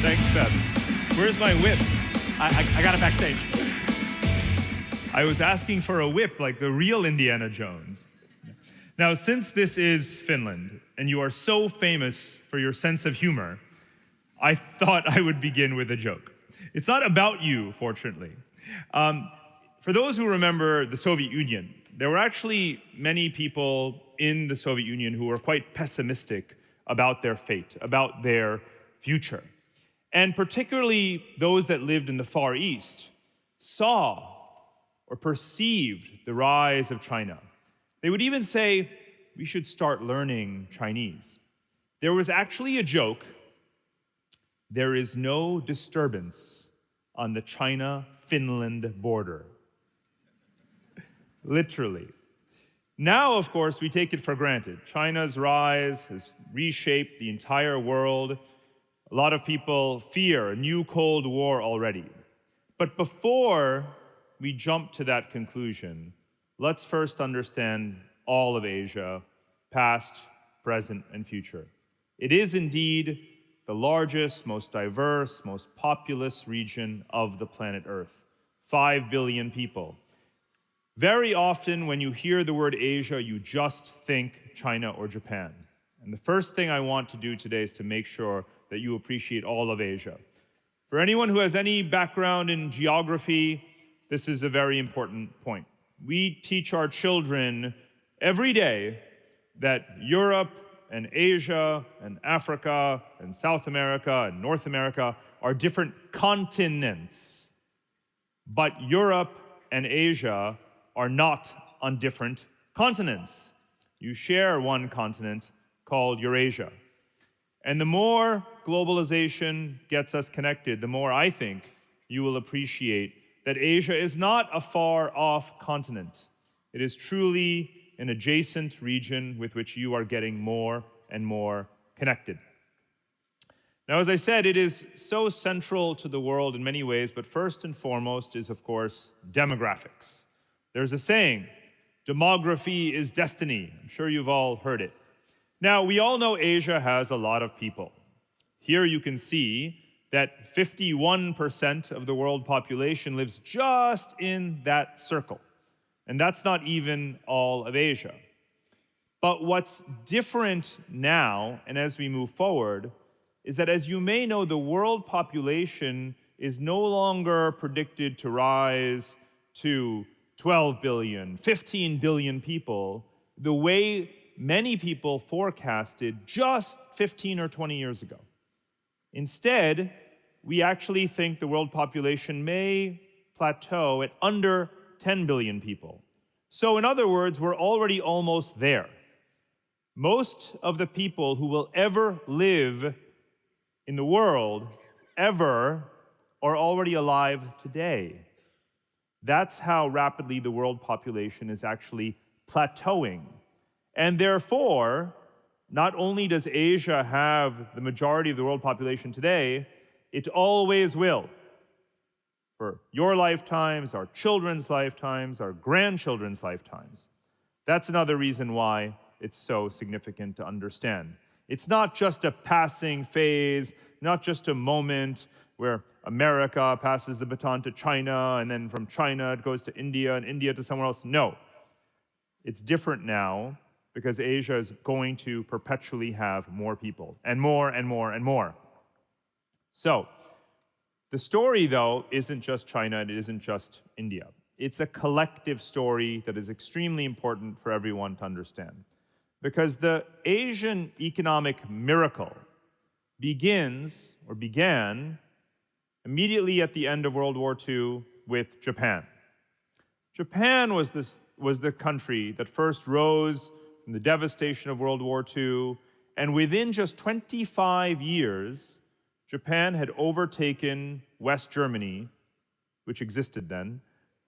Thanks, Bev. Where's my whip? I got it backstage. I was asking for a whip like the real Indiana Jones. Now, since this is Finland, and you are so famous for your sense of humor, I thought I would begin with a joke. It's not about you, fortunately. For those who remember the Soviet Union, there were actually many people in the Soviet Union who were quite pessimistic about their fate, about their future. And particularly those that lived in the Far East saw or perceived the rise of China. They would even say, we should start learning Chinese. There was actually a joke, there is no disturbance on the China-Finland border. Literally. Now, of course, we take it for granted. China's rise has reshaped the entire world. A lot of people fear a new Cold War already. But before we jump to that conclusion, let's first understand all of Asia, past, present, and future. It is indeed the largest, most diverse, most populous region of the planet Earth. 5 billion people. Very often when you hear the word Asia, you just think China or Japan. And the first thing I want to do today is to make sure that you appreciate all of Asia. For anyone who has any background in geography, this is a very important point. We teach our children every day that Europe and Asia and Africa and South America and North America are different continents. But Europe and Asia are not on different continents. You share one continent called Eurasia. And the more globalization gets us connected, the more I think you will appreciate that Asia is not a far-off continent. It is truly an adjacent region with which you are getting more and more connected. Now, as I said, it is so central to the world in many ways, but first and foremost is, of course, demographics. There's a saying, demography is destiny. I'm sure you've all heard it. Now, we all know Asia has a lot of people. Here you can see that 51% of the world population lives just in that circle. And that's not even all of Asia. But what's different now, and as we move forward, is that as you may know, the world population is no longer predicted to rise to 12 billion, 15 billion people, the way many people forecasted just 15 or 20 years ago. Instead, we actually think the world population may plateau at under 10 billion people. So in other words, we're already almost there. Most of the people who will ever live in the world, ever, are already alive today. That's how rapidly the world population is actually plateauing. And therefore, not only does Asia have the majority of the world population today, it always will. For your lifetimes, our children's lifetimes, our grandchildren's lifetimes. That's another reason why it's so significant to understand. It's not just a passing phase, not just a moment where America passes the baton to China, and then from China it goes to India, and India to somewhere else. No. It's different now because Asia is going to perpetually have more people, and more and more and more. So, the story, though, isn't just China, and it isn't just India. It's a collective story that is extremely important for everyone to understand. Because the Asian economic miracle began immediately at the end of World War II with Japan. Japan was the country that first rose from the devastation of World War II, and within just 25 years, Japan had overtaken West Germany, which existed then,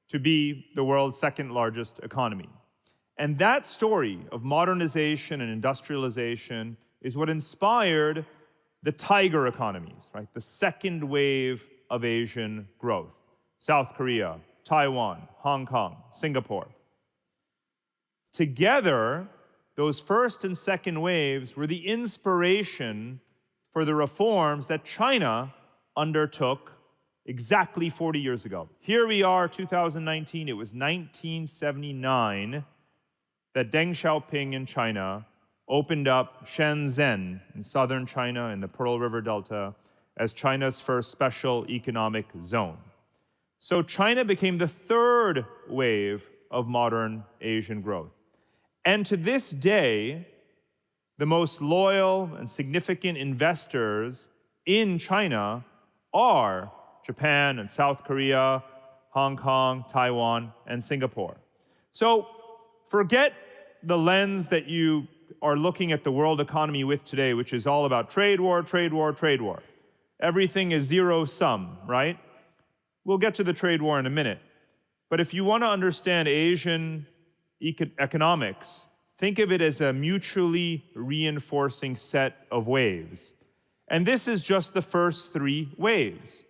to be the world's second largest economy. And that story of modernization and industrialization is what inspired the tiger economies, right? The second wave of Asian growth. South Korea, Taiwan, Hong Kong, Singapore. Together, those first and second waves were the inspiration for the reforms that China undertook exactly 40 years ago. Here we are, 2019. It was 1979 that Deng Xiaoping in China opened up Shenzhen in southern China in the Pearl River Delta as China's first special economic zone. So China became the third wave of modern Asian growth. And to this day, the most loyal and significant investors in China are Japan and South Korea, Hong Kong, Taiwan, and Singapore. So forget the lens that you are looking at the world economy with today, which is all about trade war, trade war, trade war. Everything is zero sum, right? We'll get to the trade war in a minute. But if you want to understand Asian economics, think of it as a mutually reinforcing set of waves. And this is just the first three waves.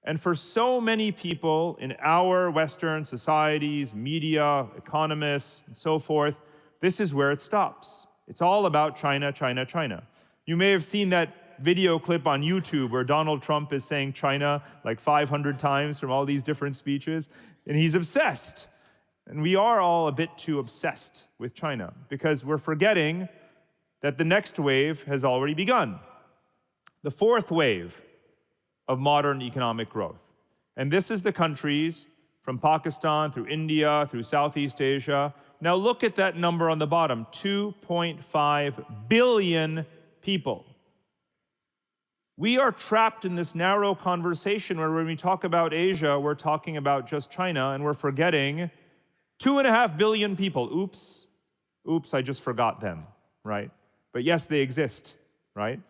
And for so many people in our Western societies, media, economists, and so forth, this is where it stops. It's all about China, China, China. You may have seen that video clip on YouTube where Donald Trump is saying China like 500 times from all these different speeches, and he's obsessed. And we are all a bit too obsessed with China because we're forgetting that the next wave has already begun. The fourth wave of modern economic growth. And this is the countries from Pakistan through India, through Southeast Asia. Now look at that number on the bottom, 2.5 billion people. We are trapped in this narrow conversation where when we talk about Asia, we're talking about just China, and we're forgetting 2.5 billion people. Oops, I just forgot them, right? But yes, they exist, right?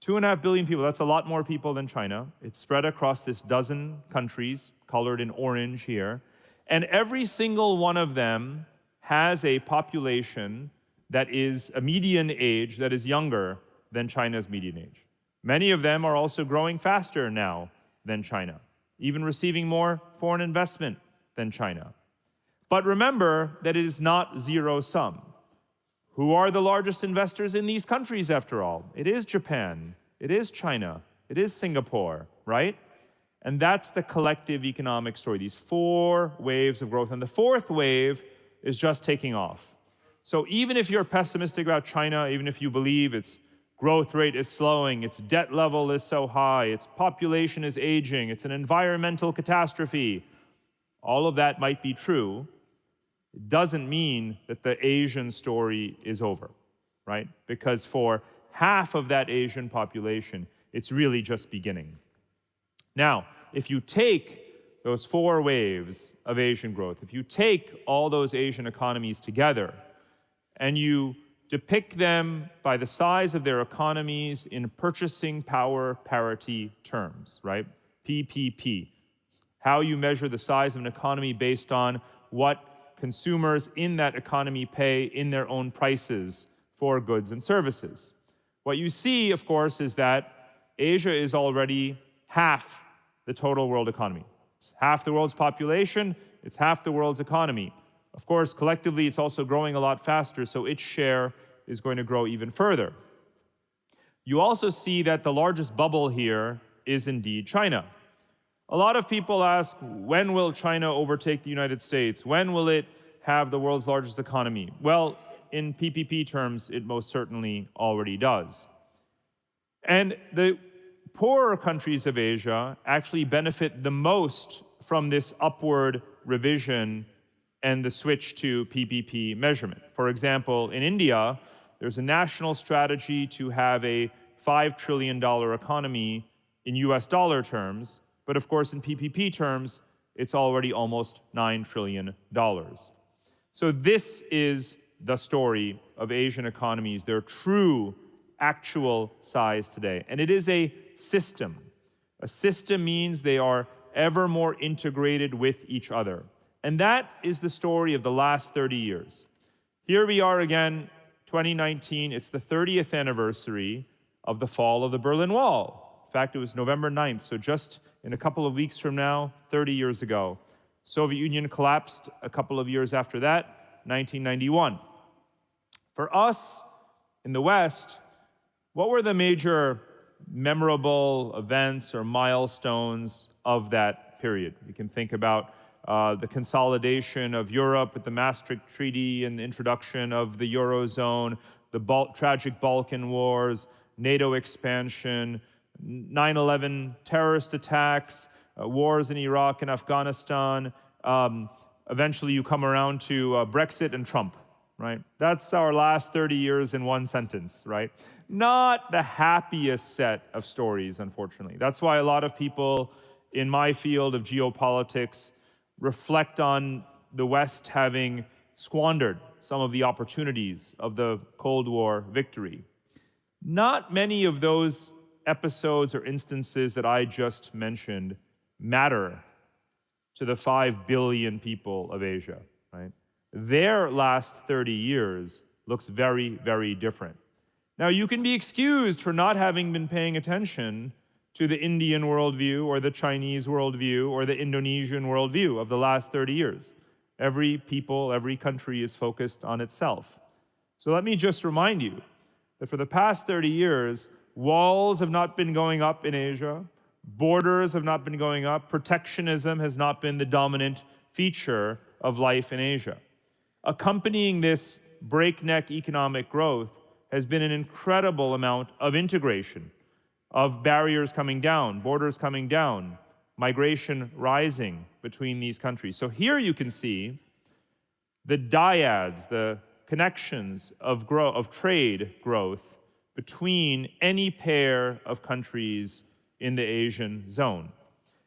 2.5 billion people, that's a lot more people than China. It's spread across this dozen countries, colored in orange here. And every single one of them has a population that is a median age that is younger than China's median age. Many of them are also growing faster now than China, even receiving more foreign investment than China. But remember that it is not zero sum. Who are the largest investors in these countries, after all? It is Japan, it is China, it is Singapore, right? And that's the collective economic story, these four waves of growth. And the fourth wave is just taking off. So even if you're pessimistic about China, even if you believe its growth rate is slowing, its debt level is so high, its population is aging, it's an environmental catastrophe, all of that might be true. It doesn't mean that the Asian story is over, right? Because for half of that Asian population, it's really just beginning. Now, if you take those four waves of Asian growth, if you take all those Asian economies together and you depict them by the size of their economies in purchasing power parity terms, right? PPP. How you measure the size of an economy based on what consumers in that economy pay in their own prices for goods and services. What you see, of course, is that Asia is already half the total world economy. It's half the world's population, it's half the world's economy. Of course, collectively, it's also growing a lot faster, so its share is going to grow even further. You also see that the largest bubble here is indeed China. A lot of people ask, when will China overtake the United States? When will it have the world's largest economy? Well, in PPP terms, it most certainly already does. And the poorer countries of Asia actually benefit the most from this upward revision and the switch to PPP measurement. For example, in India, there's a national strategy to have a $5 trillion economy in US dollar terms, but of course in PPP terms, it's already almost $9 trillion. So this is the story of Asian economies, their true, actual size today. And it is a system. A system means they are ever more integrated with each other. And that is the story of the last 30 years. Here we are again, 2019. It's the 30th anniversary of the fall of the Berlin Wall. In fact, it was November 9th, so just in a couple of weeks from now, 30 years ago. Soviet Union collapsed a couple of years after that, 1991. For us in the West, what were the major memorable events or milestones of that period. We can think about the consolidation of Europe with the Maastricht Treaty and the introduction of the Eurozone, the tragic Balkan Wars, NATO expansion, 9/11 terrorist attacks, wars in Iraq and Afghanistan. Eventually you come around to Brexit and Trump, right? That's our last 30 years in one sentence, right? Not the happiest set of stories, unfortunately. That's why a lot of people in my field of geopolitics reflect on the West having squandered some of the opportunities of the Cold War victory. Not many of those episodes or instances that I just mentioned matter to the 5 billion people of Asia, right? Their last 30 years looks very, very different. Now, you can be excused for not having been paying attention to the Indian worldview or the Chinese worldview or the Indonesian worldview of the last 30 years. Every people, every country is focused on itself. So let me just remind you that for the past 30 years, walls have not been going up in Asia, borders have not been going up, protectionism has not been the dominant feature of life in Asia. Accompanying this breakneck economic growth has been an incredible amount of integration, of barriers coming down, borders coming down, migration rising between these countries. So here you can see the dyads, the connections of trade growth between any pair of countries in the Asian zone.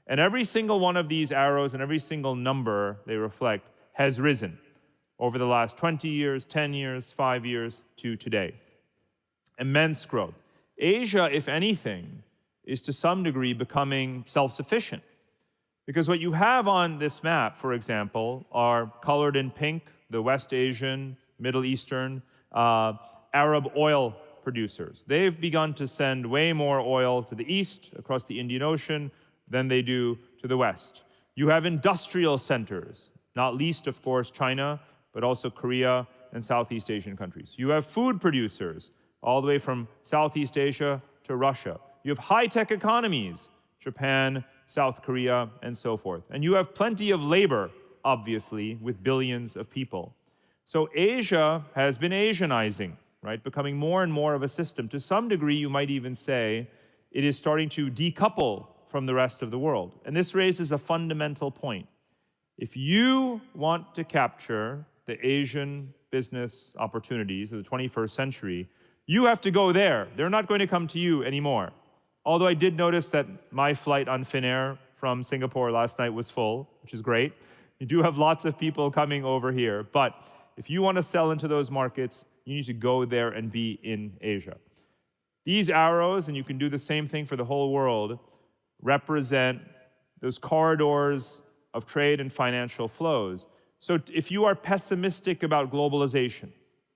And every single one of these arrows and every single number they reflect has risen over the last 20 years, 10 years, 5 years to today. Immense growth. Asia, if anything, is to some degree becoming self-sufficient. Because what you have on this map, for example, are colored in pink, the West Asian, Middle Eastern, Arab oil producers. They've begun to send way more oil to the east, across the Indian Ocean, than they do to the west. You have industrial centers, not least, of course, China, but also Korea and Southeast Asian countries. You have food producers, all the way from Southeast Asia to Russia. You have high-tech economies, Japan, South Korea, and so forth. And you have plenty of labor, obviously, with billions of people. So Asia has been Asianizing, right? Becoming more and more of a system. To some degree, you might even say it is starting to decouple from the rest of the world. And this raises a fundamental point. If you want to capture the Asian business opportunities of the 21st century, you have to go there. They're not going to come to you anymore. Although I did notice that my flight on Finnair from Singapore last night was full, which is great. You do have lots of people coming over here. But if you want to sell into those markets, you need to go there and be in Asia. These arrows, and you can do the same thing for the whole world, represent those corridors of trade and financial flows. So if you are pessimistic about globalization,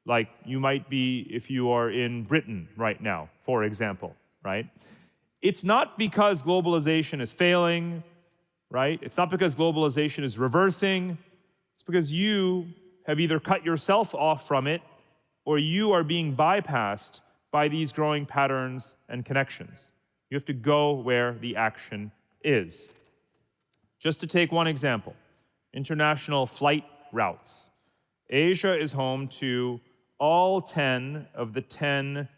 like you might be if you are in Britain right now, for example, right? It's not because globalization is failing, right? It's not because globalization is reversing. It's because you have either cut yourself off from it or you are being bypassed by these growing patterns and connections. You have to go where the action is. Just to take one example, international flight routes. Asia is home to all 10 of the 10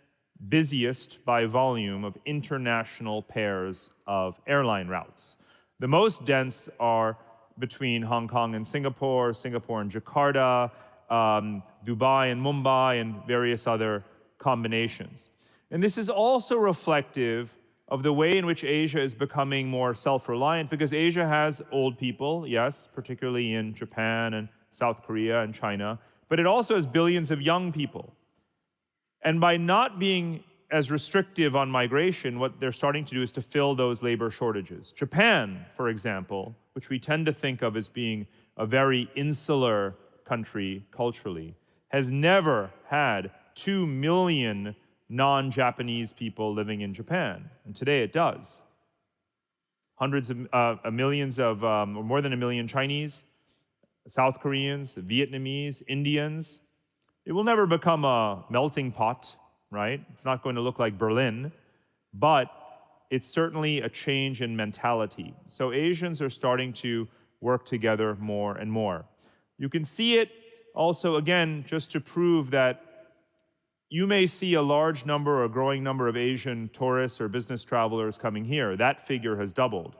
busiest by volume of international pairs of airline routes. The most dense are between Hong Kong and Singapore, Singapore and Jakarta, Dubai and Mumbai, and various other combinations. And this is also reflective of the way in which Asia is becoming more self-reliant, because Asia has old people, yes, particularly in Japan and South Korea and China, but it also has billions of young people. And by not being as restrictive on migration, what they're starting to do is to fill those labor shortages. Japan, for example, which we tend to think of as being a very insular country culturally, has never had 2 million non-Japanese people living in Japan. And today it does. Hundreds of millions of, or more than 1 million Chinese, South Koreans, Vietnamese, Indians. It will never become a melting pot, right? It's not going to look like Berlin, but it's certainly a change in mentality. So Asians are starting to work together more and more. You can see it also, again, just to prove that you may see a large number or a growing number of Asian tourists or business travelers coming here. That figure has doubled.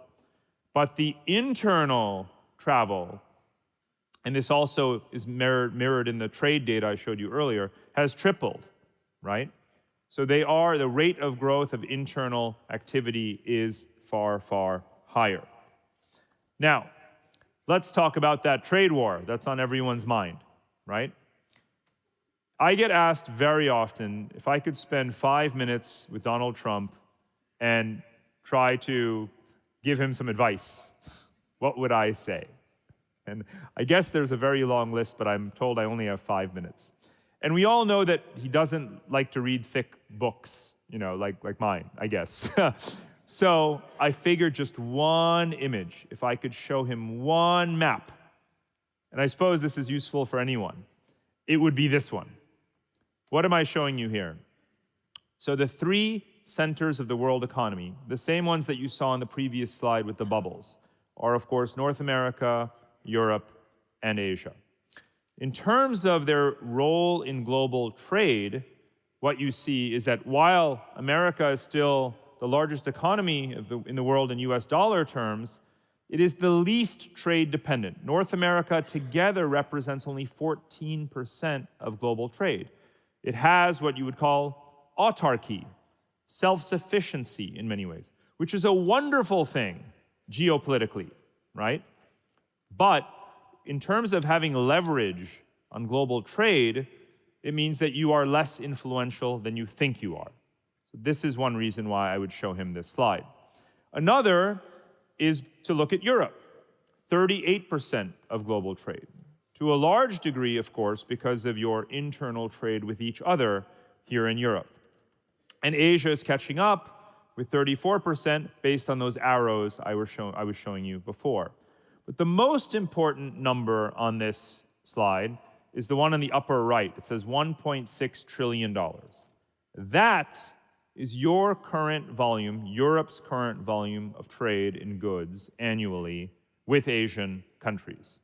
But the internal travel, and this also is mirrored in the trade data I showed you earlier, has tripled, right? So the rate of growth of internal activity is far, far higher. Now, let's talk about that trade war that's on everyone's mind, right? I get asked very often if I could spend 5 minutes with Donald Trump and try to give him some advice, what would I say? And I guess there's a very long list, but I'm told I only have 5 minutes. And we all know that he doesn't like to read thick books, you know, like mine, I guess. So I figured just one image, if I could show him one map, and I suppose this is useful for anyone, it would be this one. What am I showing you here? So the 3 centers of the world economy, the same ones that you saw on the previous slide with the bubbles, are of course North America, Europe, and Asia. In terms of their role in global trade, what you see is that while America is still the largest economy in the world in US dollar terms, it is the least trade dependent. North America together represents only 14% of global trade. It has what you would call autarky, self-sufficiency in many ways, which is a wonderful thing geopolitically, right? But in terms of having leverage on global trade, it means that you are less influential than you think you are. So this is one reason why I would show him this slide. Another is to look at Europe, 38% of global trade. To a large degree, of course, because of your internal trade with each other here in Europe. And Asia is catching up with 34% based on those arrows I was showing you before. But the most important number on this slide is the one on the upper right. It says $1.6 trillion. That is your current volume, Europe's current volume of trade in goods annually with Asian countries.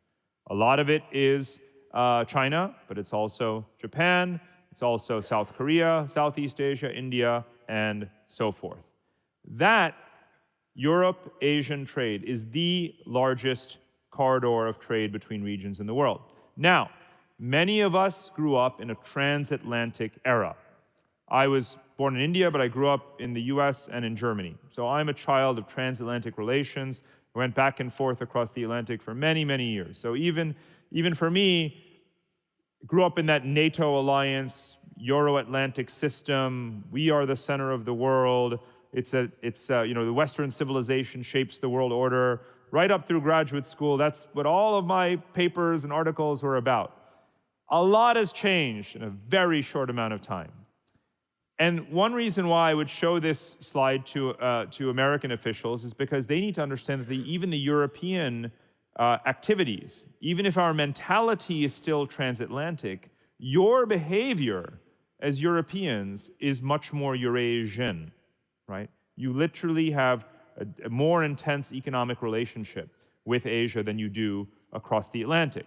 A lot of it is China, but it's also Japan, it's also South Korea, Southeast Asia, India, and so forth. That Europe-Asian trade is the largest corridor of trade between regions in the world. Now, many of us grew up in a transatlantic era. I was born in India, but I grew up in the US and in Germany. So I'm a child of transatlantic relations. I went back and forth across the Atlantic for many, many years. So even for me, grew up in that NATO alliance, Euro-Atlantic system. We are the center of the world. It's you know, the Western civilization shapes the world order. Right up through graduate school, that's what all of my papers and articles were about. A lot has changed in a very short amount of time. And one reason why I would show this slide to American officials is because they need to understand that even the European activities, even if our mentality is still transatlantic, your behavior as Europeans is much more Eurasian, right? You literally have a more intense economic relationship with Asia than you do across the Atlantic.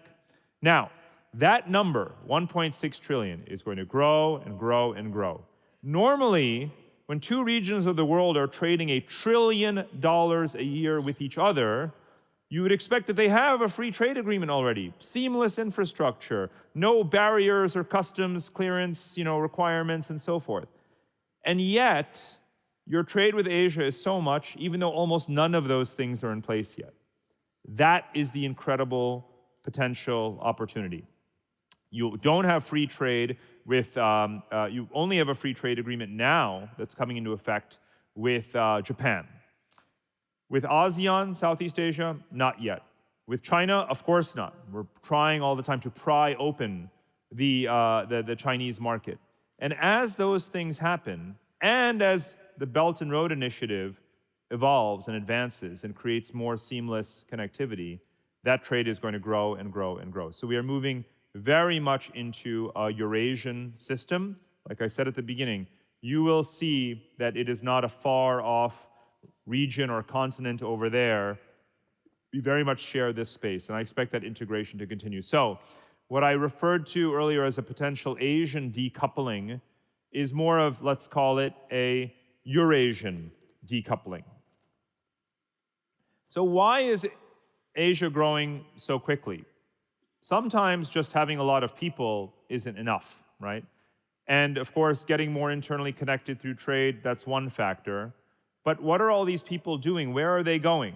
Now, that number, 1.6 trillion, is going to grow and grow and grow. Normally, when 2 regions of the world are trading $1 trillion a year with each other, you would expect that they have a free trade agreement already, seamless infrastructure, no barriers or customs clearance, requirements and so forth. And yet, your trade with Asia is so much, even though almost none of those things are in place yet. That is the incredible potential opportunity. You don't have free trade with, you only have a free trade agreement now that's coming into effect with Japan. With ASEAN, Southeast Asia, not yet. With China, of course not. We're trying all the time to pry open the Chinese market. And as those things happen, and as the Belt and Road Initiative evolves and advances and creates more seamless connectivity, that trade is going to grow and grow and grow. So we are moving very much into a Eurasian system. Like I said at the beginning, you will see that it is not a far off region or continent over there. We very much share this space, and I expect that integration to continue. So, what I referred to earlier as a potential Asian decoupling is more of, let's call it, a Eurasian decoupling. So why is Asia growing so quickly? Sometimes just having a lot of people isn't enough, right? And of course, getting more internally connected through trade, that's one factor. But what are all these people doing? Where are they going?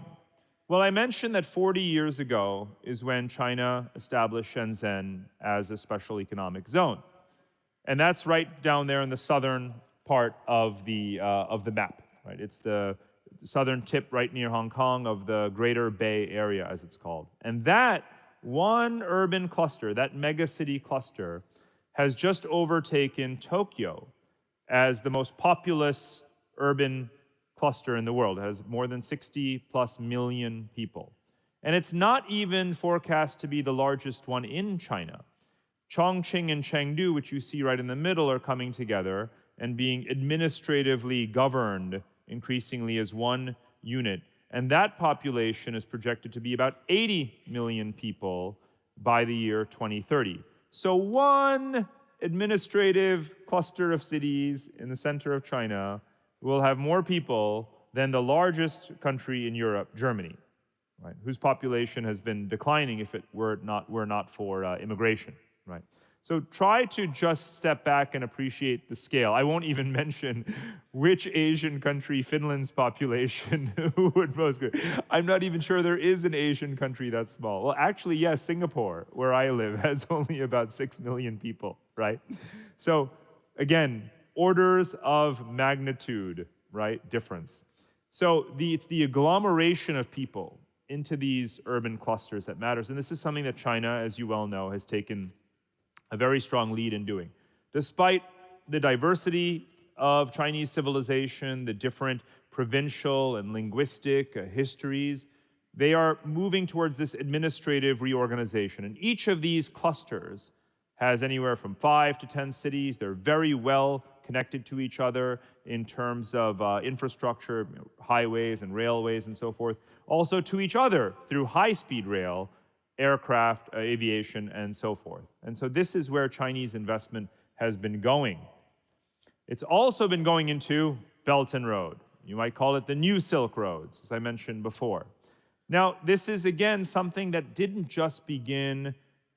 Well, I mentioned that 40 years ago is when China established Shenzhen as a special economic zone. And that's right down there in the southern part of the map, right? It's the southern tip right near Hong Kong of the Greater Bay Area, as it's called. And that one urban cluster, that megacity cluster, has just overtaken Tokyo as the most populous urban cluster in the world. It has more than 60+ million people. And it's not even forecast to be the largest one in China. Chongqing and Chengdu, which you see right in the middle, are coming together and being administratively governed increasingly as one unit. And that population is projected to be about 80 million people by the year 2030. So one administrative cluster of cities in the center of China will have more people than the largest country in Europe, Germany, right, whose population has been declining if it were not for immigration, right? So try to just step back and appreciate the scale. I won't even mention which Asian country Finland's population would most good. I'm not even sure there is an Asian country that small. Well, actually, yes, Singapore, where I live, has only about 6 million people, right? So again, orders of magnitude, right, difference. So it's the agglomeration of people into these urban clusters that matters. And this is something that China, as you well know, has taken a very strong lead in doing. Despite the diversity of Chinese civilization, the different provincial and linguistic histories, they are moving towards this administrative reorganization. And each of these clusters has anywhere from 5 to 10 cities. They're very well connected to each other in terms of infrastructure, highways and railways and so forth. Also to each other through high-speed rail, aircraft, aviation, and so forth. And so this is where Chinese investment has been going. It's also been going into Belt and Road. You might call it the new Silk Roads, as I mentioned before. Now, this is, again, something that didn't just begin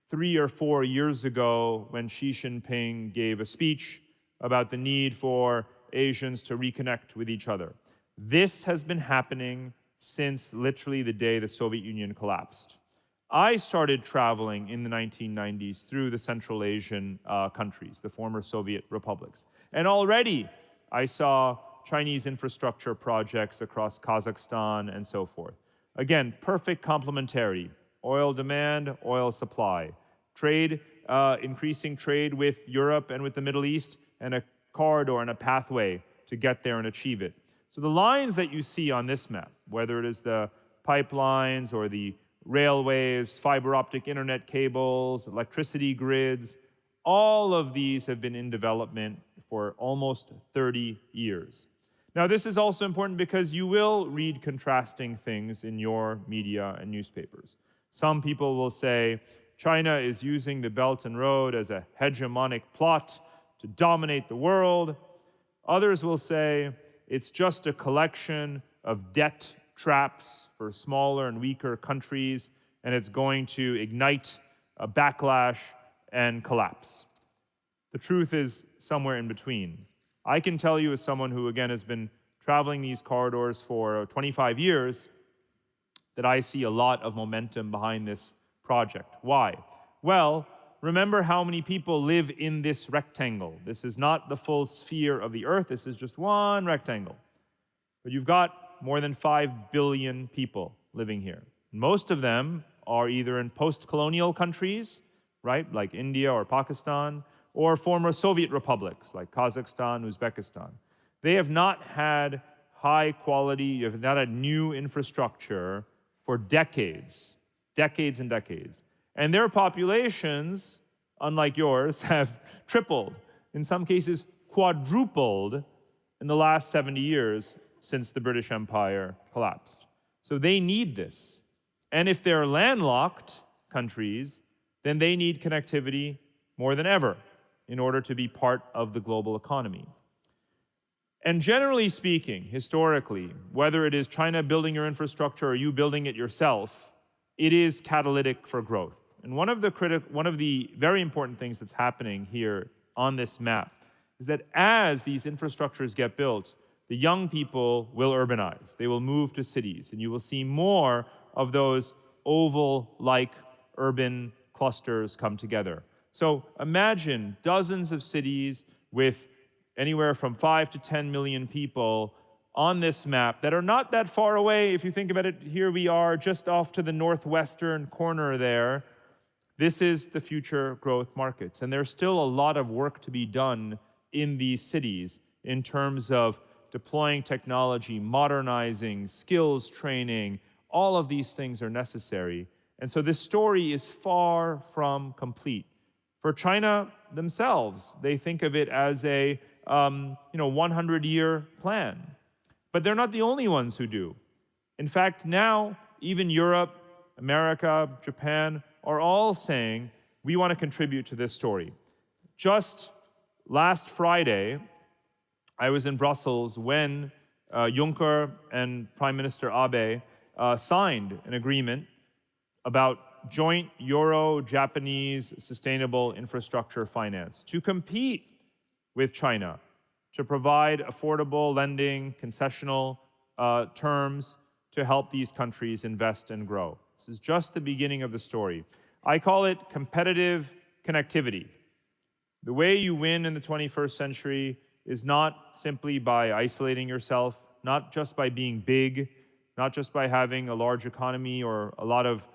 3 or 4 years ago when Xi Jinping gave a speech about the need for Asians to reconnect with each other. This has been happening since literally the day the Soviet Union collapsed. I started traveling in the 1990s through the Central Asian countries, the former Soviet republics. And already I saw Chinese infrastructure projects across Kazakhstan and so forth. Again, perfect complementarity. Oil demand, oil supply. Trade, increasing trade with Europe and with the Middle East, and a corridor and a pathway to get there and achieve it. So the lines that you see on this map, whether it is the pipelines or the railways, fiber optic internet cables, electricity grids, all of these have been in development for almost 30 years. Now, this is also important because you will read contrasting things in your media and newspapers. Some people will say China is using the Belt and Road as a hegemonic plot to dominate the world. Others will say it's just a collection of debt traps for smaller and weaker countries, and it's going to ignite a backlash and collapse. The truth is somewhere in between. I can tell you, as someone who, again, has been traveling these corridors for 25 years, that I see a lot of momentum behind this project. Why? Well, remember how many people live in this rectangle. This is not the full sphere of the Earth. This is just one rectangle. But you've got more than 5 billion people living here. Most of them are either in post-colonial countries, right, like India or Pakistan, or former Soviet republics like Kazakhstan, Uzbekistan. They have not had high quality, have not had new infrastructure for decades, decades and decades. And their populations, unlike yours, have tripled, in some cases quadrupled in the last 70 years since the British Empire collapsed. So they need this. And if they're landlocked countries, then they need connectivity more than ever in order to be part of the global economy. And generally speaking, historically, whether it is China building your infrastructure or you building it yourself, it is catalytic for growth. And one of the very important things that's happening here on this map is that as these infrastructures get built, the young people will urbanize. They will move to cities, and you will see more of those oval-like urban clusters come together. So imagine dozens of cities with anywhere from 5 to 10 million people on this map that are not that far away. If you think about it, here we are just off to the northwestern corner there. This is the future growth markets. And there's still a lot of work to be done in these cities in terms of deploying technology, modernizing, skills training. All of these things are necessary. And so this story is far from complete. For China themselves, they think of it as a 100-year plan. But they're not the only ones who do. In fact, now even Europe, America, Japan are all saying, we want to contribute to this story. Just last Friday, I was in Brussels when Juncker and Prime Minister Abe signed an agreement about joint Euro-Japanese sustainable infrastructure finance to compete with China, to provide affordable lending, concessional terms to help these countries invest and grow. This is just the beginning of the story. I call it competitive connectivity. The way you win in the 21st century is not simply by isolating yourself, not just by being big, not just by having a large economy or a lot of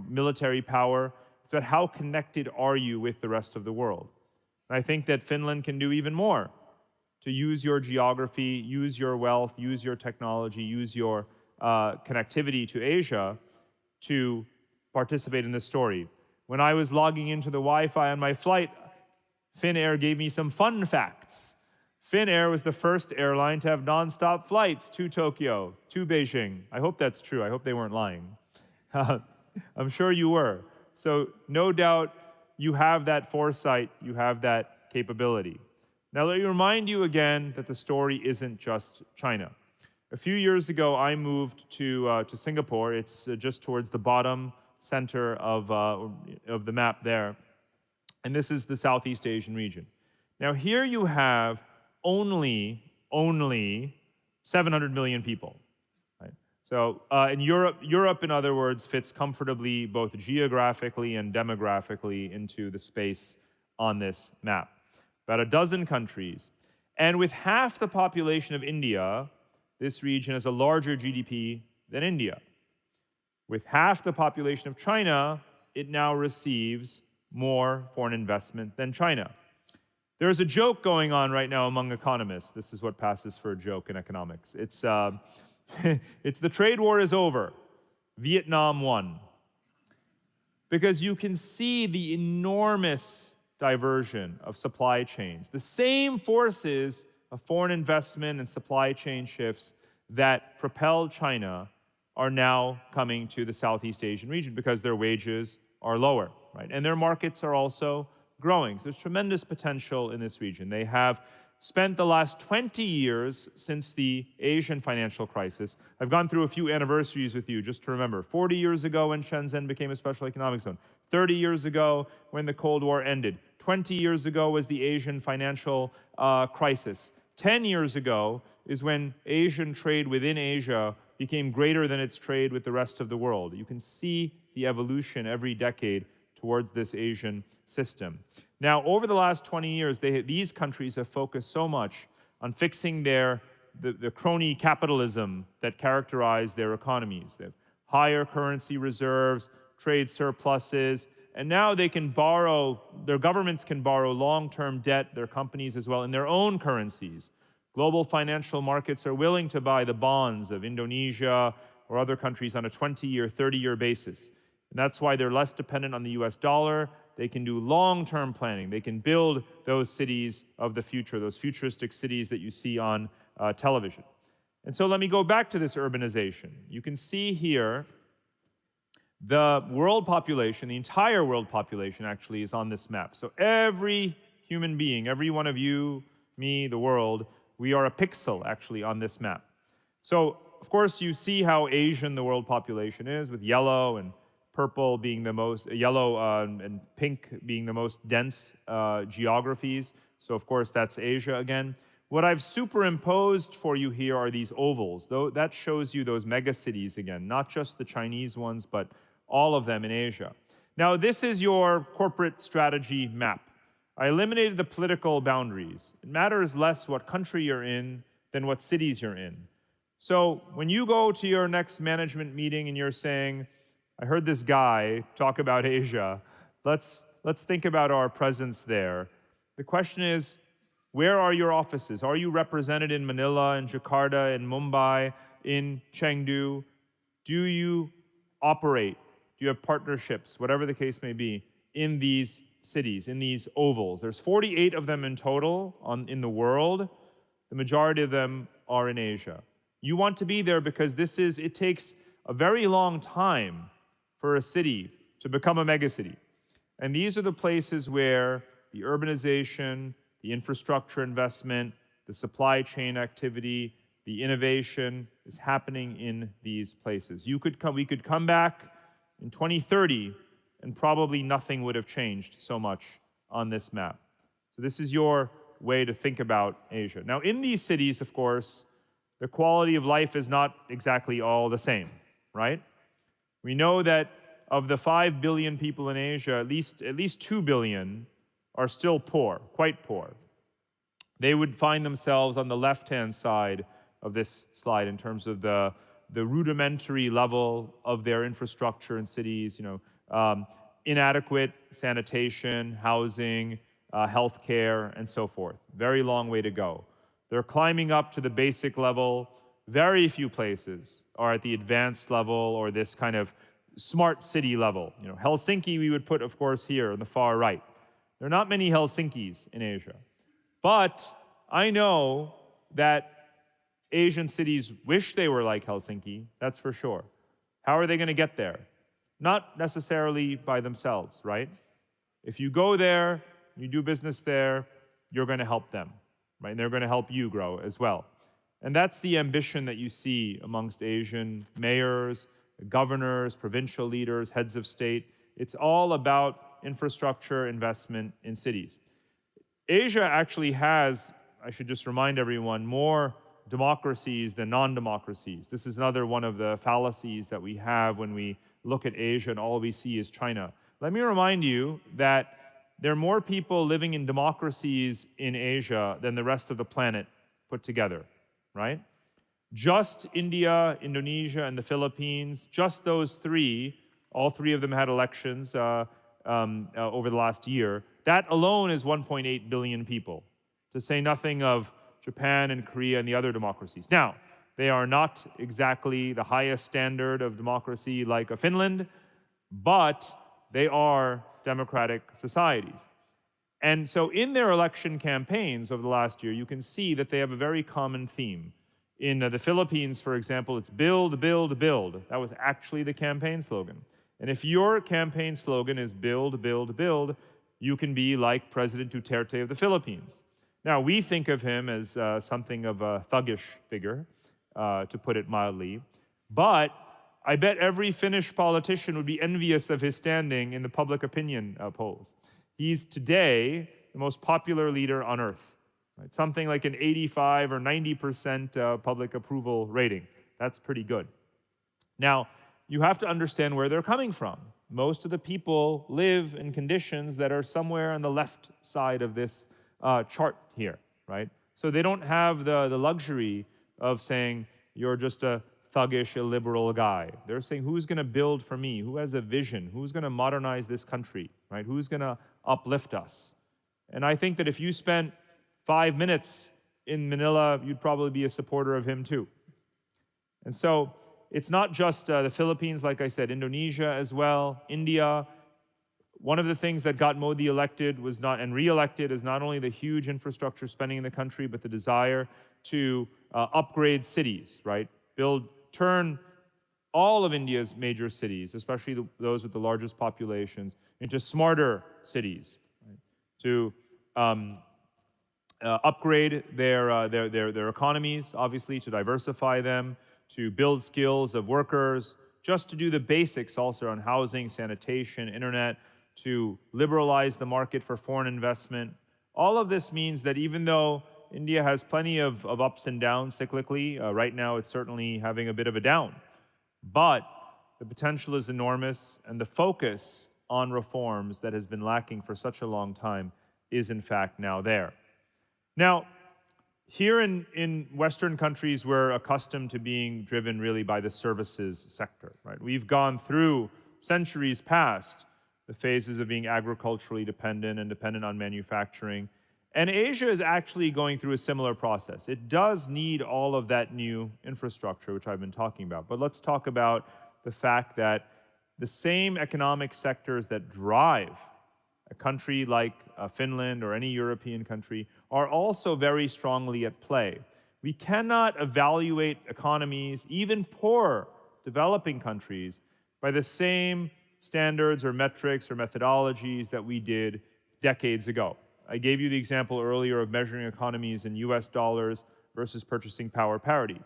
military power. It's about how connected are you with the rest of the world. And I think that Finland can do even more to use your geography, use your wealth, use your technology, use your connectivity to Asia to participate in this story. When I was logging into the Wi-Fi on my flight, Finnair gave me some fun facts. Finnair was the first airline to have non-stop flights to Tokyo, to Beijing. I hope that's true. I hope they weren't lying. I'm sure you were. So no doubt you have that foresight, you have that capability. Now let me remind you again that the story isn't just China. A few years ago, I moved to Singapore. It's just towards the bottom center of the map there. And this is the Southeast Asian region. Now here you have only 700 million people. Right? So in Europe, in other words, fits comfortably both geographically and demographically into the space on this map. About a dozen countries. And with half the population of India, this region has a larger GDP than India. With half the population of China, it now receives more foreign investment than China. There's a joke going on right now among economists. This is what passes for a joke in economics. It's the trade war is over. Vietnam won. Because you can see the enormous diversion of supply chains. The same forces of foreign investment and supply chain shifts that propelled China are now coming to the Southeast Asian region because their wages are lower, right? And their markets are also growing. So there's tremendous potential in this region. They have spent the last 20 years since the Asian financial crisis. I've gone through a few anniversaries with you just to remember. 40 years ago when Shenzhen became a special economic zone. 30 years ago when the Cold War ended. 20 years ago was the Asian financial crisis. 10 years ago is when Asian trade within Asia became greater than its trade with the rest of the world. You can see the evolution every decade towards this Asian system. Now, over the last 20 years, these countries have focused so much on fixing the crony capitalism that characterized their economies. They have higher currency reserves, trade surpluses, and now they can borrow, their governments can borrow long-term debt, their companies as well, in their own currencies. Global financial markets are willing to buy the bonds of Indonesia or other countries on a 20-year, 30-year basis. And that's why they're less dependent on the US dollar. They can do long-term planning. They can build those cities of the future, those futuristic cities that you see on television. And so let me go back to this urbanization. You can see here the world population, the entire world population actually is on this map. So every human being, every one of you, me, the world, we are a pixel actually on this map. So of course you see how Asian the world population is, with yellow and purple being the most, yellow and pink being the most dense geographies. So of course that's Asia again. What I've superimposed for you here are these ovals. Though that shows you those megacities again, not just the Chinese ones, but all of them in Asia. Now this is your corporate strategy map. I eliminated the political boundaries. It matters less what country you're in than what cities you're in. So when you go to your next management meeting and you're saying, I heard this guy talk about Asia, let's think about our presence there. The question is, where are your offices? Are you represented in Manila, in Jakarta, in Mumbai, in Chengdu? Do you operate? Do you have partnerships, whatever the case may be, in these cities, in these ovals? There's 48 of them in total in the world. The majority of them are in Asia. You want to be there because it takes a very long time for a city to become a megacity. And these are the places where the urbanization, the infrastructure investment, the supply chain activity, the innovation is happening in these places. We could come back in 2030 and probably nothing would have changed so much on this map. So this is your way to think about Asia. Now in these cities, of course, the quality of life is not exactly all the same, right? We know that of the 5 billion people in Asia, at least 2 billion are still poor, quite poor. They would find themselves on the left-hand side of this slide in terms of the rudimentary level of their infrastructure in cities, inadequate sanitation, housing, healthcare, and so forth. Very long way to go. They're climbing up to the basic level. Very few places are at the advanced level or this kind of smart city level. Helsinki we would put, of course, here on the far right. There are not many Helsinkis in Asia. But I know that Asian cities wish they were like Helsinki, that's for sure. How are they going to get there? Not necessarily by themselves, right? If you go there, you do business there, you're going to help them, right? And they're going to help you grow as well. And that's the ambition that you see amongst Asian mayors, governors, provincial leaders, heads of state. It's all about infrastructure investment in cities. Asia actually has, I should just remind everyone, more democracies than non-democracies. This is another one of the fallacies that we have when we look at Asia and all we see is China. Let me remind you that there are more people living in democracies in Asia than the rest of the planet put together, right? Just India, Indonesia, and the Philippines, just those three, all three of them had elections over the last year. That alone is 1.8 billion people, to say nothing of Japan and Korea and the other democracies. Now, they are not exactly the highest standard of democracy like a Finland, but they are democratic societies. And so in their election campaigns over the last year, you can see that they have a very common theme. In the Philippines, for example, it's build, build, build. That was actually the campaign slogan. And if your campaign slogan is build, build, build, you can be like President Duterte of the Philippines. Now, we think of him as something of a thuggish figure, to put it mildly. But I bet every Finnish politician would be envious of his standing in the public opinion polls. He's today the most popular leader on earth. Right? Something like an 85 or 90% public approval rating. That's pretty good. Now, you have to understand where they're coming from. Most of the people live in conditions that are somewhere on the left side of this chart here, right? So they don't have the luxury of saying, you're just a thuggish, illiberal guy. They're saying, who's going to build for me? Who has a vision? Who's going to modernize this country, right? Who's going to uplift us? And I think that if you spent 5 minutes in Manila, you'd probably be a supporter of him too. And so it's not just the Philippines, like I said, Indonesia as well, India. One of the things that got Modi elected was not, and re-elected, is not only the huge infrastructure spending in the country, but the desire to upgrade cities, right? Turn all of India's major cities, especially those with the largest populations, into smarter cities, right? To upgrade their economies, obviously, to diversify them, to build skills of workers, just to do the basics also on housing, sanitation, internet, to liberalize the market for foreign investment. All of this means that even though India has plenty of ups and downs cyclically, right now it's certainly having a bit of a down, but the potential is enormous, and the focus on reforms that has been lacking for such a long time is in fact now there. Now, here in Western countries, we're accustomed to being driven really by the services sector, right? We've gone through centuries past the phases of being agriculturally dependent and dependent on manufacturing. And Asia is actually going through a similar process. It does need all of that new infrastructure, which I've been talking about. But let's talk about the fact that the same economic sectors that drive a country like Finland or any European country are also very strongly at play. We cannot evaluate economies, even poor developing countries, by the same standards or metrics or methodologies that we did decades ago. I gave you the example earlier of measuring economies in US dollars versus purchasing power parity.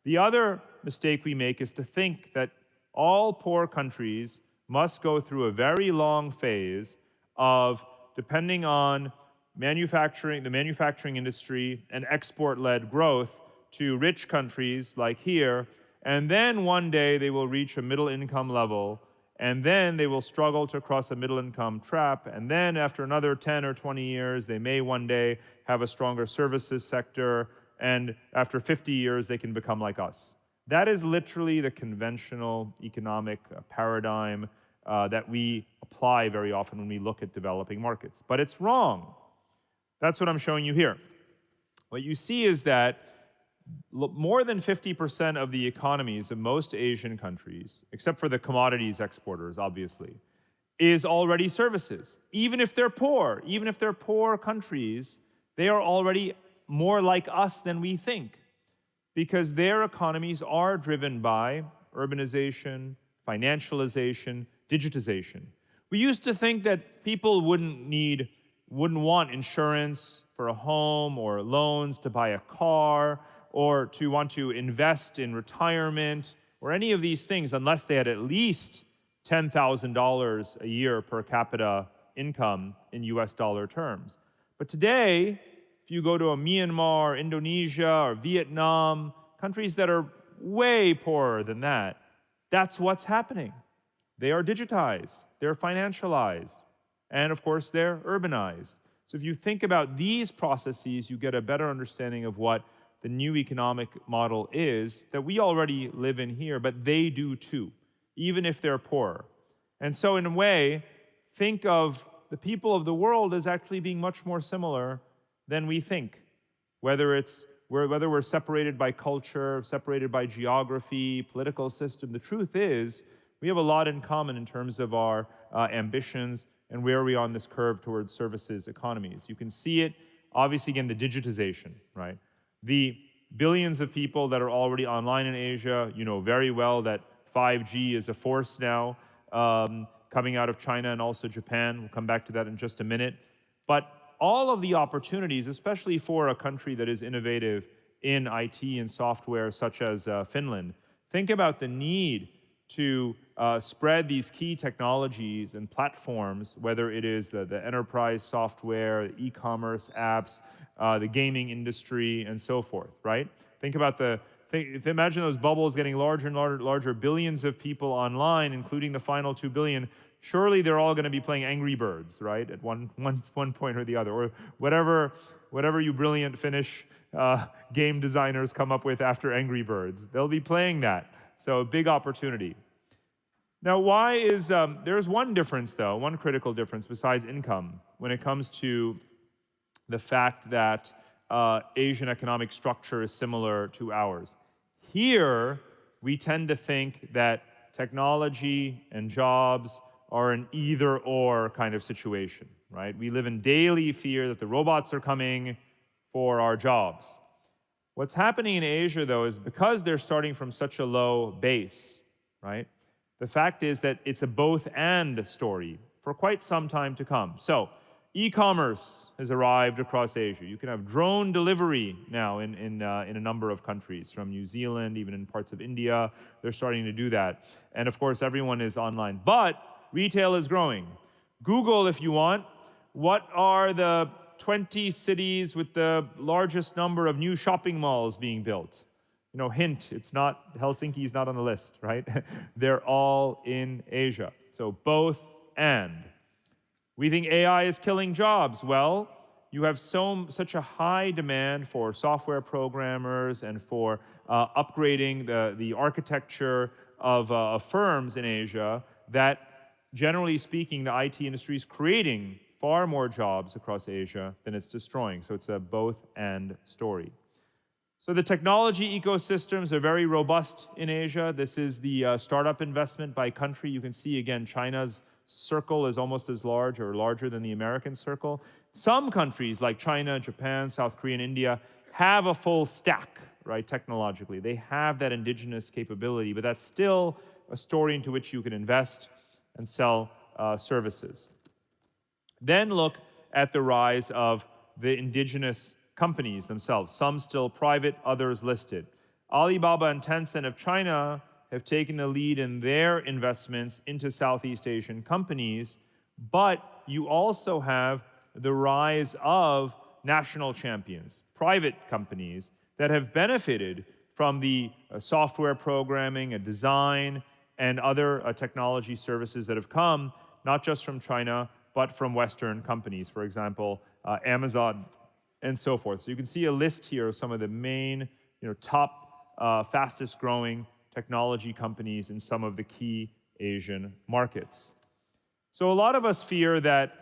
The other mistake we make is to think that all poor countries must go through a very long phase of depending on the manufacturing industry and export-led growth to rich countries like here, and then one day they will reach a middle income level, and then they will struggle to cross a middle income trap, and then after another 10 or 20 years, they may one day have a stronger services sector, and after 50 years, they can become like us. That is literally the conventional economic paradigm that we apply very often when we look at developing markets. But it's wrong. That's what I'm showing you here. What you see is that more than 50% of the economies of most Asian countries, except for the commodities exporters, obviously, is already services. Even if they're poor countries, they are already more like us than we think, because their economies are driven by urbanization, financialization, digitization. We used to think that people wouldn't want insurance for a home or loans to buy a car or to want to invest in retirement or any of these things unless they had at least $10,000 a year per capita income in US dollar terms. But today, if you go to a Myanmar, Indonesia, or Vietnam, countries that are way poorer than that, that's what's happening. They are digitized, they're financialized, and of course, they're urbanized. So if you think about these processes, you get a better understanding of what the new economic model is that we already live in here, but they do too, even if they're poorer. And so in a way, think of the people of the world as actually being much more similar than we think. Whether we're separated by culture, separated by geography, political system, the truth is we have a lot in common in terms of our ambitions and where we are on this curve towards services economies. You can see it, obviously, again, the digitization, right? The billions of people that are already online in Asia, you know very well that 5G is a force now coming out of China and also Japan. We'll come back to that in just a minute. But all of the opportunities, especially for a country that is innovative in IT and software such as Finland, think about the need to spread these key technologies and platforms, whether it is the enterprise software, the e-commerce apps, the gaming industry, and so forth, right? Think about imagine those bubbles getting larger and larger, billions of people online, including the final 2 billion. Surely they're all going to be playing Angry Birds, right? At one point or the other, or whatever you brilliant Finnish game designers come up with after Angry Birds. They'll be playing that. So a big opportunity. Now, why is, there's one difference though, one critical difference besides income when it comes to the fact that Asian economic structure is similar to ours. Here, we tend to think that technology and jobs are an either-or kind of situation, right? We live in daily fear that the robots are coming for our jobs. What's happening in Asia, though, is because they're starting from such a low base, right? The fact is that it's a both-and story for quite some time to come. So, e-commerce has arrived across Asia. You can have drone delivery now in a number of countries, from New Zealand, even in parts of India. They're starting to do that. And of course, everyone is online. But retail is growing. Google, if you want, what are the 20 cities with the largest number of new shopping malls being built? You know, hint, it's not, Helsinki is not on the list, right? They're all in Asia. So both and. We think AI is killing jobs. Well, you have such a high demand for software programmers and for upgrading the architecture of firms in Asia that, generally speaking, the IT industry is creating far more jobs across Asia than it's destroying. So it's a both-and story. So the technology ecosystems are very robust in Asia. This is the startup investment by country. You can see, again, China's circle is almost as large or larger than the American circle. Some countries like China, Japan, South Korea, and India have a full stack, right, technologically. They have that indigenous capability, but that's still a story into which you can invest and sell services. Then look at the rise of the indigenous companies themselves, some still private, others listed. Alibaba and Tencent of China have taken the lead in their investments into Southeast Asian companies, but you also have the rise of national champions, private companies that have benefited from the software programming, design, and other technology services that have come, not just from China, but from Western companies, for example, Amazon, and so forth. So you can see a list here of some of the main, top, fastest growing technology companies in some of the key Asian markets. So a lot of us fear that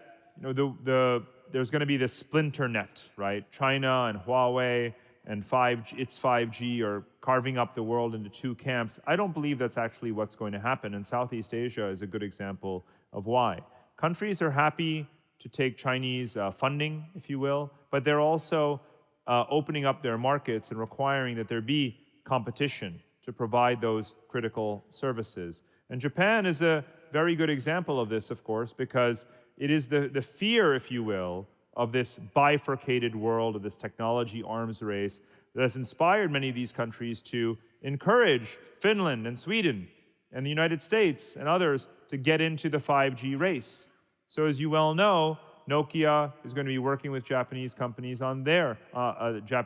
there's going to be this Splinternet, right? China and Huawei and its 5G are carving up the world into two camps. I don't believe that's actually what's going to happen, and Southeast Asia is a good example of why. Countries are happy to take Chinese funding, if you will, but they're also opening up their markets and requiring that there be competition to provide those critical services. And Japan is a very good example of this, of course, because it is the fear, if you will, of this bifurcated world, of this technology arms race, that has inspired many of these countries to encourage Finland and Sweden and the United States and others to get into the 5G race. So as you well know, Nokia is going to be working with Japanese companies on their 5G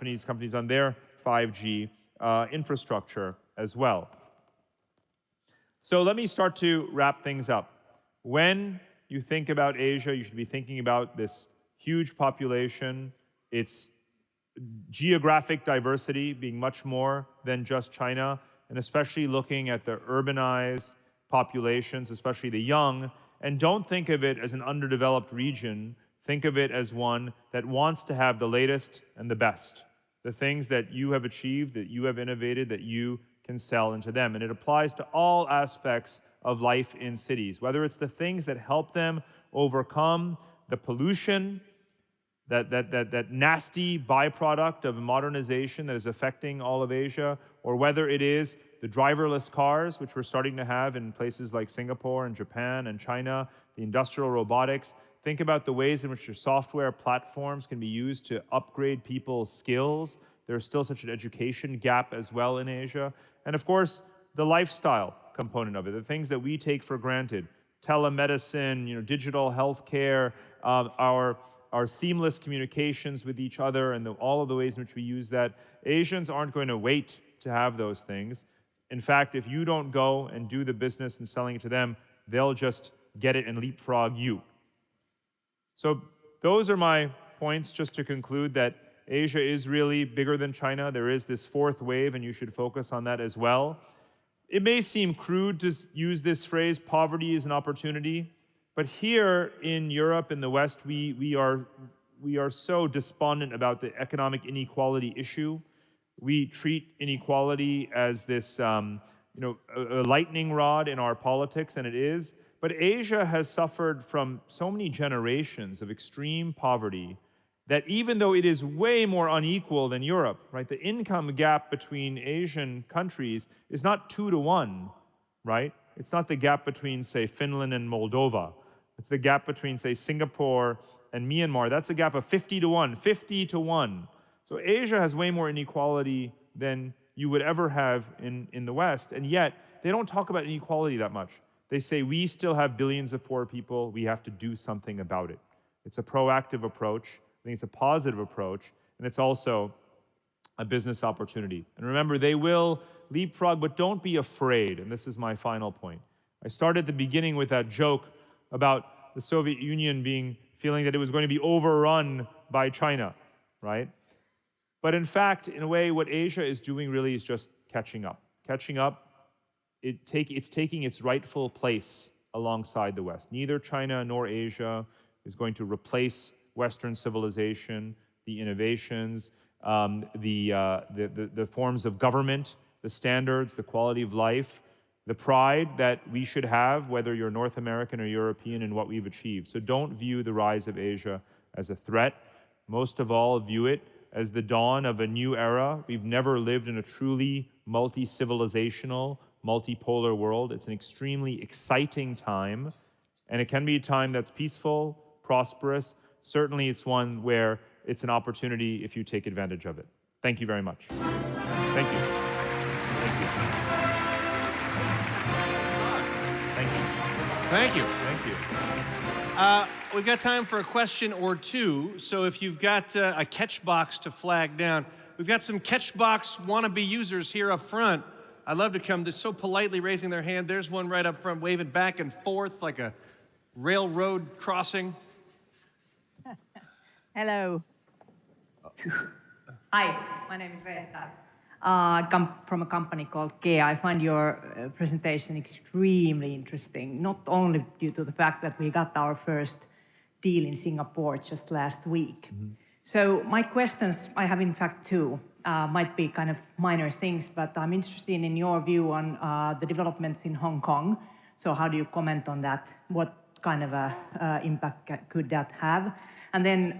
infrastructure as well. So let me start to wrap things up. When you think about Asia, you should be thinking about this huge population, its geographic diversity being much more than just China, and especially looking at the urbanized populations, especially the young. And don't think of it as an underdeveloped region. Think of it as one that wants to have the latest and the best. The things that you have achieved, that you have innovated, that you can sell into them. And it applies to all aspects of life in cities, whether it's the things that help them overcome the pollution, that nasty byproduct of modernization that is affecting all of Asia, or whether it is the driverless cars, which we're starting to have in places like Singapore and Japan and China, the industrial robotics. Think about the ways in which your software platforms can be used to upgrade people's skills. There's still such an education gap as well in Asia. And of course, the lifestyle component of it, the things that we take for granted, telemedicine, digital healthcare, our seamless communications with each other, and all of the ways in which we use that. Asians aren't going to wait to have those things. In fact, if you don't go and do the business and selling it to them, they'll just get it and leapfrog you. So those are my points, just to conclude that Asia is really bigger than China. There is this fourth wave, and you should focus on that as well. It may seem crude to use this phrase, poverty is an opportunity, but here in Europe, in the West, we are so despondent about the economic inequality issue. We treat inequality as this a lightning rod in our politics, and it is. But Asia has suffered from so many generations of extreme poverty that even though it is way more unequal than Europe, right? The income gap between Asian countries is not 2 to 1, right? It's not the gap between, say, Finland and Moldova. It's the gap between, say, Singapore and Myanmar. That's a gap of 50 to 1, 50 to 1. So Asia has way more inequality than you would ever have in the West, and yet they don't talk about inequality that much. They say, we still have billions of poor people, we have to do something about it. It's a proactive approach. I think it's a positive approach, and it's also a business opportunity. And remember, they will leapfrog, but don't be afraid, and this is my final point. I started at the beginning with that joke about the Soviet Union feeling that it was going to be overrun by China, right? But in fact, in a way, what Asia is doing really is just catching up. Catching up, it's taking its rightful place alongside the West. Neither China nor Asia is going to replace Western civilization, the innovations, the forms of government, the standards, the quality of life, the pride that we should have, whether you're North American or European, in what we've achieved. So don't view the rise of Asia as a threat. Most of all, view it as the dawn of a new era. We've never lived in a truly multi-civilizational, multipolar world. It's an extremely exciting time, and it can be a time that's peaceful, prosperous. Certainly it's one where it's an opportunity if you take advantage of it. Thank you very much. Thank you. Thank you. Thank you. Thank you. Thank you. We've got time for a question or two, so if you've got a catch box to flag down, we've got some catch box wannabe users here up front. I'd love to come. They're so politely raising their hand. There's one right up front waving back and forth like a railroad crossing. Hello. Hi, my name is Veeta. I come from a company called KEA. I find your presentation extremely interesting, not only due to the fact that we got our first deal in Singapore just last week. So my questions, I have in fact two, might be kind of minor things, but I'm interested in your view on the developments in Hong Kong. So how do you comment on that? What kind of impact could that have? And then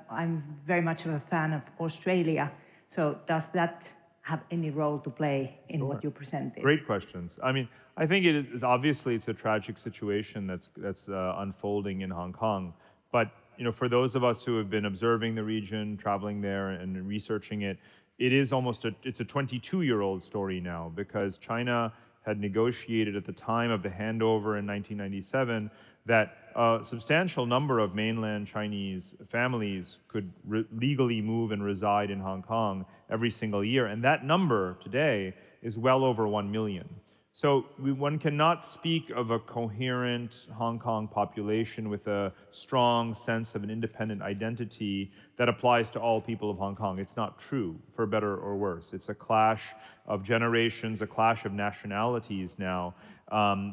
I'm very much of a fan of Australia. So does that have any role to play in what you presented? Great questions. I mean, I think obviously it's a tragic situation that's unfolding in Hong Kong. But for those of us who have been observing the region, traveling there, and researching it, it's a 22-year-old story now, because China had negotiated at the time of the handover in 1997 that a substantial number of mainland Chinese families could legally move and reside in Hong Kong every single year. And that number today is well over 1 million. So one cannot speak of a coherent Hong Kong population with a strong sense of an independent identity that applies to all people of Hong Kong. It's not true, for better or worse. It's a clash of generations, a clash of nationalities now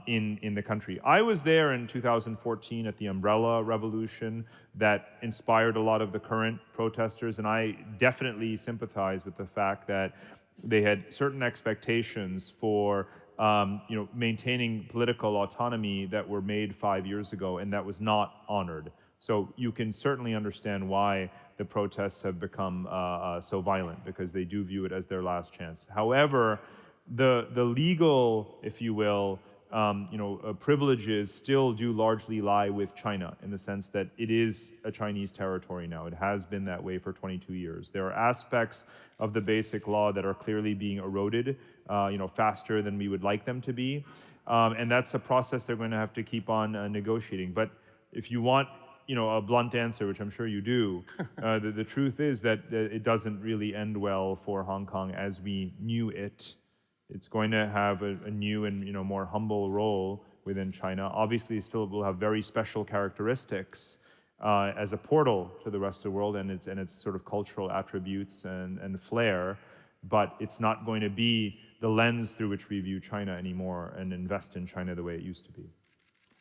in the country. I was there in 2014 at the Umbrella Revolution that inspired a lot of the current protesters, and I definitely sympathize with the fact that they had certain expectations for maintaining political autonomy that were made 5 years ago, and that was not honored. So you can certainly understand why the protests have become so violent, because they do view it as their last chance. However, the legal, if you will, privileges still do largely lie with China, in the sense that it is a Chinese territory now. It has been that way for 22 years. There are aspects of the basic law that are clearly being eroded, faster than we would like them to be. And that's a process they're going to have to keep on negotiating. But if you want, a blunt answer, which I'm sure you do, the truth is that it doesn't really end well for Hong Kong as we knew it. It's going to have a new and more humble role within China. Obviously, it still will have very special characteristics as a portal to the rest of the world, and its sort of cultural attributes and flair. But it's not going to be the lens through which we view China anymore and invest in China the way it used to be.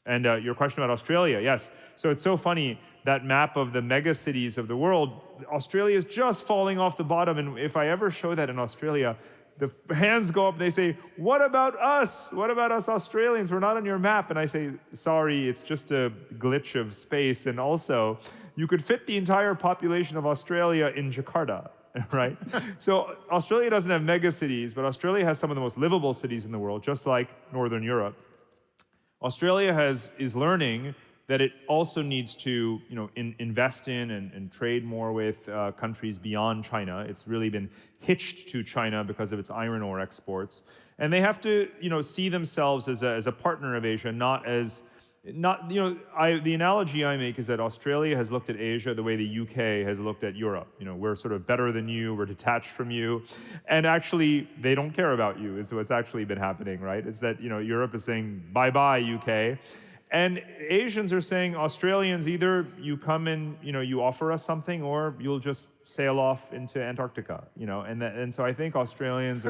And your question about Australia, yes. So it's so funny, that map of the megacities of the world, Australia is just falling off the bottom. And if I ever show that in Australia, the hands go up, they say, what about us? What about us Australians? We're not on your map. And I say, sorry, it's just a glitch of space. And also, you could fit the entire population of Australia in Jakarta, right? So Australia doesn't have megacities, but Australia has some of the most livable cities in the world, just like Northern Europe. Australia is learning that it also needs to invest in and trade more with countries beyond China. It's really been hitched to China because of its iron ore exports. And they have to see themselves as a partner of Asia, the analogy I make is that Australia has looked at Asia the way the UK has looked at Europe. We're sort of better than you, we're detached from you. And actually, they don't care about you, is what's actually been happening, right? It's that, Europe is saying, bye-bye, UK. And Asians are saying, Australians, either you come and you offer us something, or you'll just sail off into Antarctica. And so I think Australians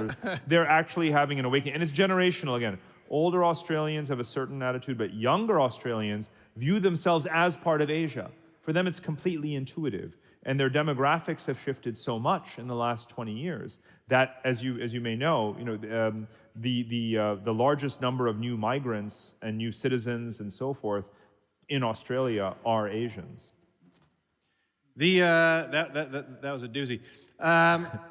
they're actually having an awakening, and it's generational again. Older Australians have a certain attitude, but younger Australians view themselves as part of Asia. For them, it's completely intuitive, and their demographics have shifted so much in the last 20 years that, as you may know, the largest number of new migrants and new citizens and so forth in Australia are Asians. That was a doozy.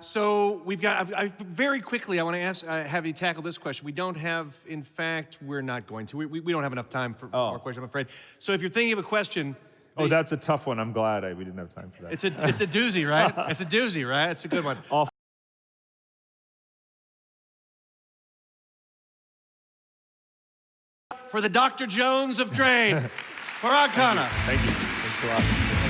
So we've got, very quickly, I want to have you tackle this question. We don't have, in fact, we're not going to. We don't have enough time for more questions, I'm afraid. So if you're thinking of a question. Oh, that's a tough one. I'm glad we didn't have time for that. It's a doozy, right? It's a doozy, right? It's a good one. For the Dr. Jones of trade, Parag Khanna. Thank you. Thanks a lot.